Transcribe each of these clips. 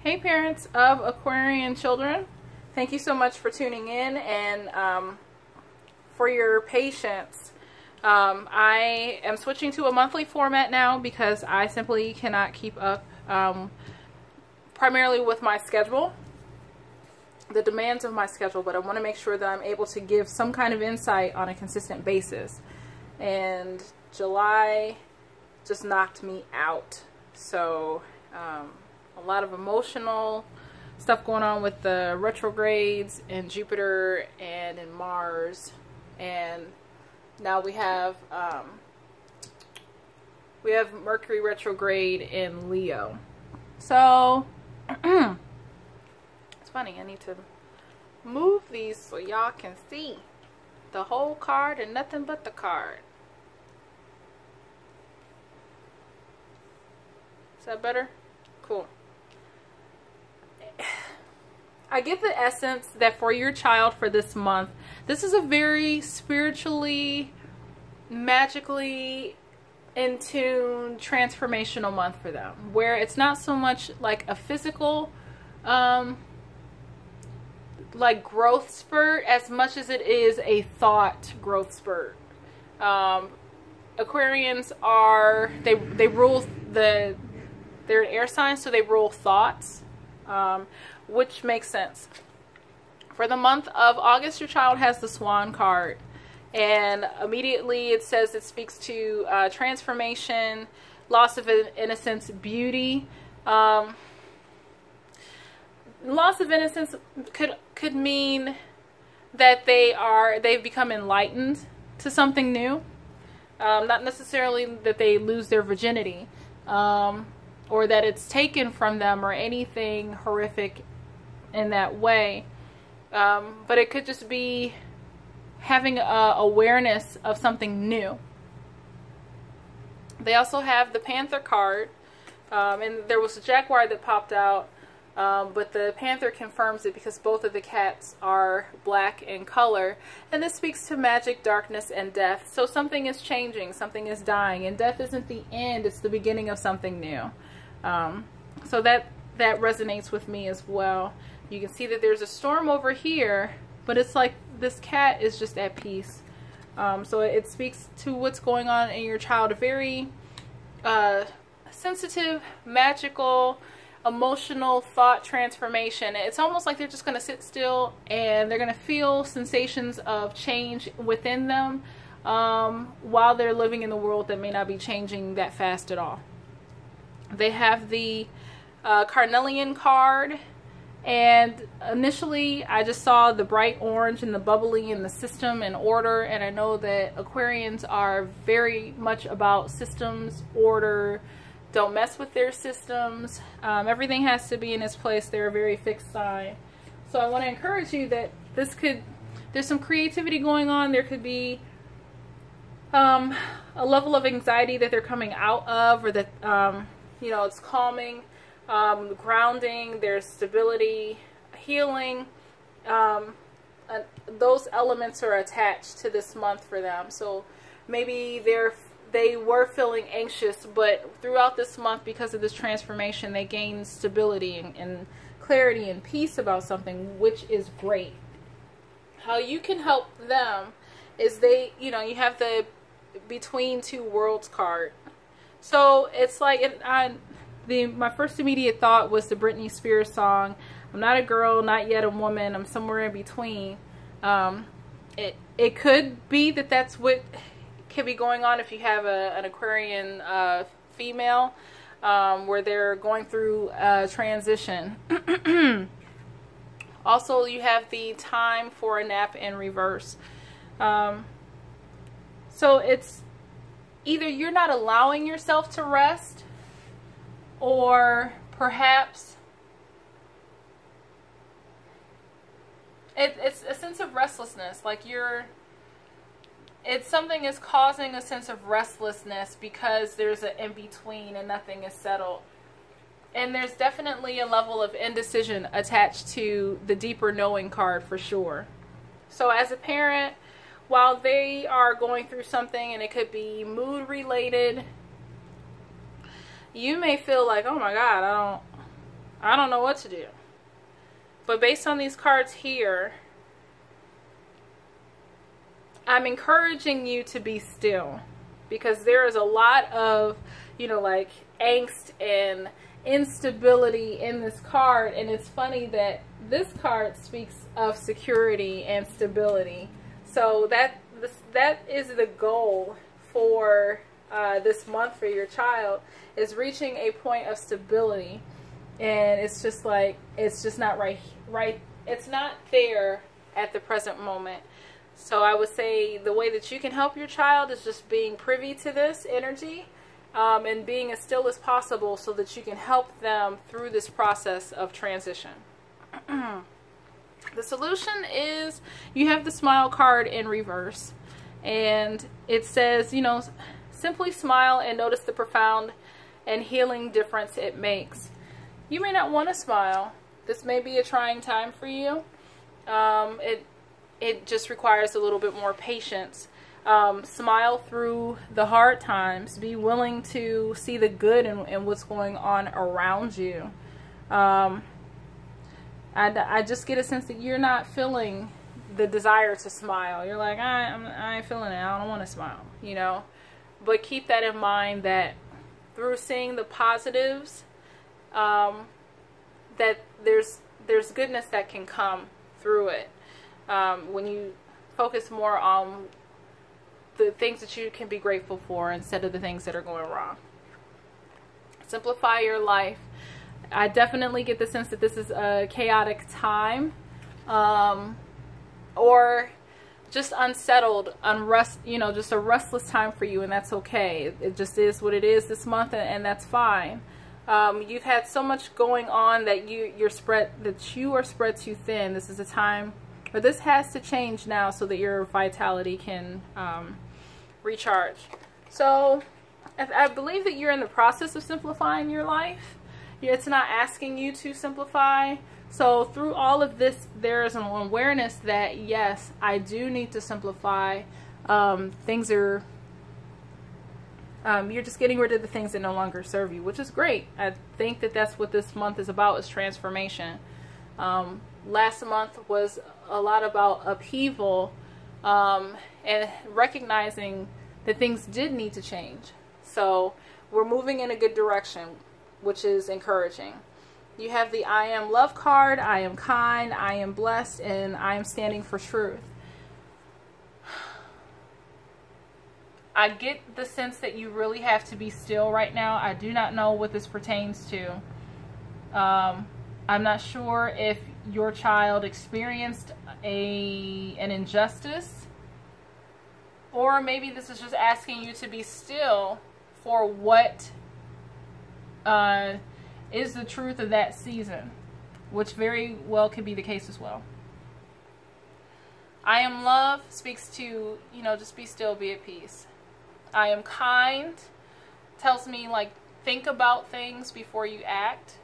Hey parents of Aquarian children, thank you so much for tuning in and for your patience. I am switching to a monthly format now because I simply cannot keep up primarily with my schedule, the demands of my schedule, but I want to make sure that I'm able to give some kind of insight on a consistent basis. And July just knocked me out. So a lot of emotional stuff going on with the retrogrades in Jupiter and in Mars, and now we have Mercury retrograde in Leo. So it's funny, I need to move these so y'all can see the whole card and nothing but the card. Is that better? Cool. I get the essence that for your child for this month, this is a very spiritually, magically in tune, transformational month for them, where it's not so much like a physical like growth spurt as much as it is a thought growth spurt. Aquarians are, they rule they're an air sign, so they rule thoughts, which makes sense. For the month of August, your child has the Swan card, and immediately it says it speaks to transformation, loss of innocence, beauty. Loss of innocence could mean that they've become enlightened to something new, not necessarily that they lose their virginity, or that it's taken from them or anything horrific in that way. But it could just be having awareness of something new. They also have the Panther card, and there was a jaguar that popped out, but the Panther confirms it because both of the cats are black in color, and this speaks to magic, darkness, and death. So something is changing, something is dying, and death isn't the end, it's the beginning of something new. So that resonates with me as well. You can see that there's a storm over here, but it's like this cat is just at peace. So it speaks to what's going on in your child. A very sensitive, magical, emotional thought transformation. It's almost like they're just going to sit still and they're going to feel sensations of change within them while they're living in the world that may not be changing that fast at all. They have the Carnelian card, and initially I just saw the bright orange and the bubbly in the system and order, and I know that Aquarians are very much about systems, order, don't mess with their systems. Everything has to be in its place. They're a very fixed sign. So I want to encourage you that there's some creativity going on. There could be a level of anxiety that they're coming out of, or that you know, it's calming, grounding, there's stability, healing. Those elements are attached to this month for them. So maybe they were feeling anxious, but throughout this month, because of this transformation, they gain stability and clarity and peace about something, which is great. How you can help them is you have the Between Two Worlds card. So it's like, my first immediate thought was the Britney Spears song, I'm not a girl, not yet a woman, I'm somewhere in between. It could be that that's what could be going on if you have an Aquarian female, where they're going through a transition. Also, you have the Time for a Nap in reverse. So it's either you're not allowing yourself to rest, or perhaps it's a sense of restlessness, like something is causing a sense of restlessness because there's an in-between and nothing is settled. And there's definitely a level of indecision attached to the deeper knowing card for sure. So as a parent, while they are going through something, and it could be mood related, you may feel like, oh my God, I don't know what to do. But based on these cards here, I'm encouraging you to be still, because there is a lot of, you know, like angst and instability in this card. And it's funny that this card speaks of security and stability. So that is the goal for this month for your child, is reaching a point of stability. And it's just like, it's just not right. It's not there at the present moment. So I would say the way that you can help your child is just being privy to this energy, and being as still as possible, so that you can help them through this process of transition. The solution is, you have the smile card in reverse, and it says, you know, simply smile and notice the profound and healing difference it makes. You may not want to smile. This may be a trying time for you. It just requires a little bit more patience. Smile through the hard times. Be willing to see the good in what's going on around you. I just get a sense that you're not feeling the desire to smile. You're like, I ain't feeling it. I don't want to smile, you know. But keep that in mind, that through seeing the positives, that there's goodness that can come through it. When you focus more on the things that you can be grateful for instead of the things that are going wrong. Simplify your life. I definitely get the sense that this is a chaotic time, or just unsettled, unrest, you know, just a restless time for you, and that's okay. It just is what it is this month, and that's fine. You've had so much going on that you are spread too thin. This is a time, but this has to change now so that your vitality can recharge. So I believe that you're in the process of simplifying your life. It's not asking you to simplify. So through all of this, there is an awareness that, yes, I do need to simplify. Things are, you're just getting rid of the things that no longer serve you, which is great. I think that that's what this month is about, is transformation. Last month was a lot about upheaval, and recognizing that things did need to change. So we're moving in a good direction, which is encouraging. You have the I am love card, I am kind, I am blessed, and I am standing for truth. I get the sense that you really have to be still right now. I do not know what this pertains to. I'm not sure if your child experienced an injustice, or maybe this is just asking you to be still for what is the truth of that season, which very well could be the case as well. I am love speaks to, you know, just be still, be at peace. I am kind tells me, like, think about things before you act,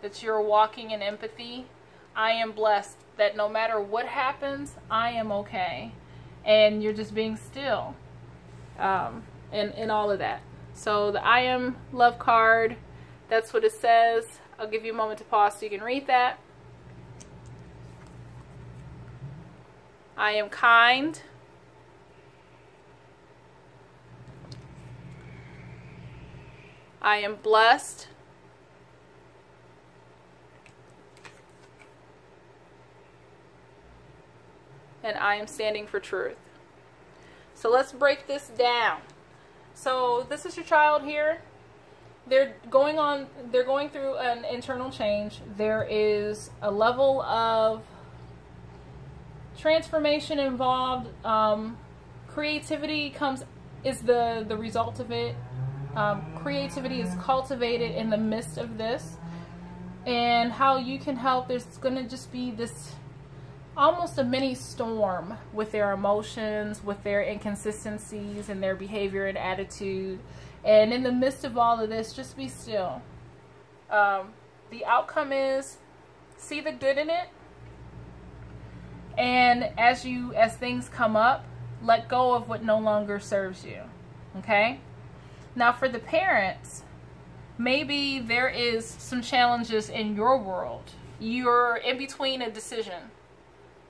that you're walking in empathy. I am blessed, that no matter what happens, I am okay, and you're just being still, and all of that. So the I am love card, that's what it says. I'll give you a moment to pause so you can read that. I am kind. I am blessed. And I am standing for truth. So let's break this down. So this is your child here. They're going through an internal change. There is a level of transformation involved. Creativity is the result of it. Creativity is cultivated in the midst of this. And how you can help, there's going to just be this almost a mini storm with their emotions, with their inconsistencies and their behavior and attitude. And in the midst of all of this, just be still. The outcome is, see the good in it. And as things come up, let go of what no longer serves you. Okay? Now for the parents, maybe there is some challenges in your world. You're in between a decision.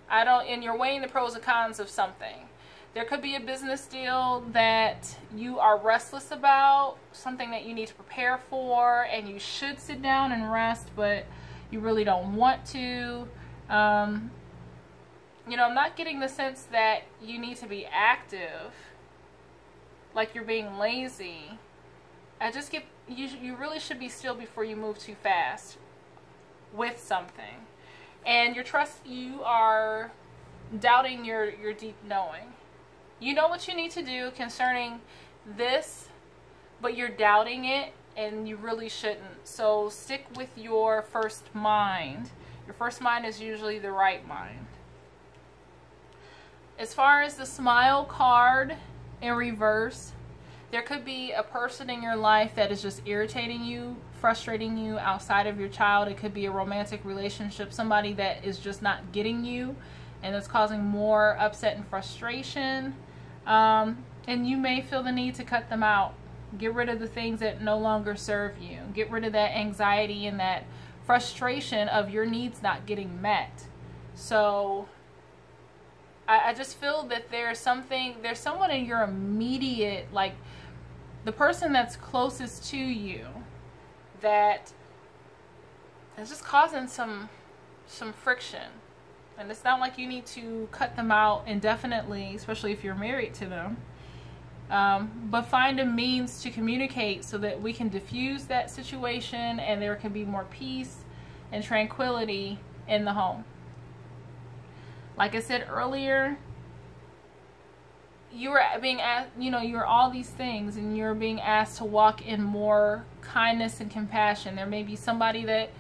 And you're weighing the pros and cons of something. There could be a business deal that you are restless about, something that you need to prepare for, and you should sit down and rest, but you really don't want to. You know, I'm not getting the sense that you need to be active, like you're being lazy. I just get, you really should be still before you move too fast with something. And you are doubting your deep knowing. You know what you need to do concerning this, but you're doubting it, and you really shouldn't. So stick with your first mind. Your first mind is usually the right mind. As far as the smile card in reverse, there could be a person in your life that is just irritating you, frustrating you outside of your child. It could be a romantic relationship, somebody that is just not getting you and it's causing more upset and frustration. And you may feel the need to cut them out. Get rid of the things that no longer serve you. Get rid of that anxiety and that frustration of your needs not getting met. So I just feel that there's someone in your immediate, like the person that's closest to you, that is just causing some friction. And it's not like you need to cut them out indefinitely, especially if you're married to them. But find a means to communicate so that we can diffuse that situation and there can be more peace and tranquility in the home. Like I said earlier, you are being asked, you know, you're all these things, and you're being asked to walk in more kindness and compassion. There may be somebody that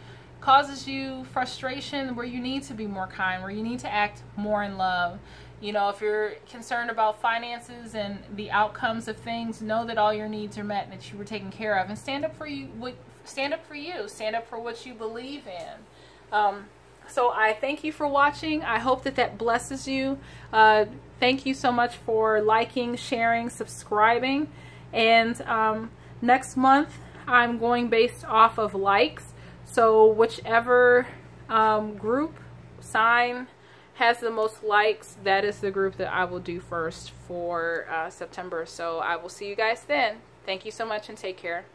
causes you frustration where you need to be more kind, where you need to act more in love. You know, if you're concerned about finances and the outcomes of things, know that all your needs are met and that you were taken care of, and stand up for you. Stand up for what you believe in. So I thank you for watching. I hope that blesses you. Thank you so much for liking, sharing, subscribing. And next month I'm going based off of likes. So whichever group sign has the most likes, that is the group that I will do first for September. So I will see you guys then. Thank you so much and take care.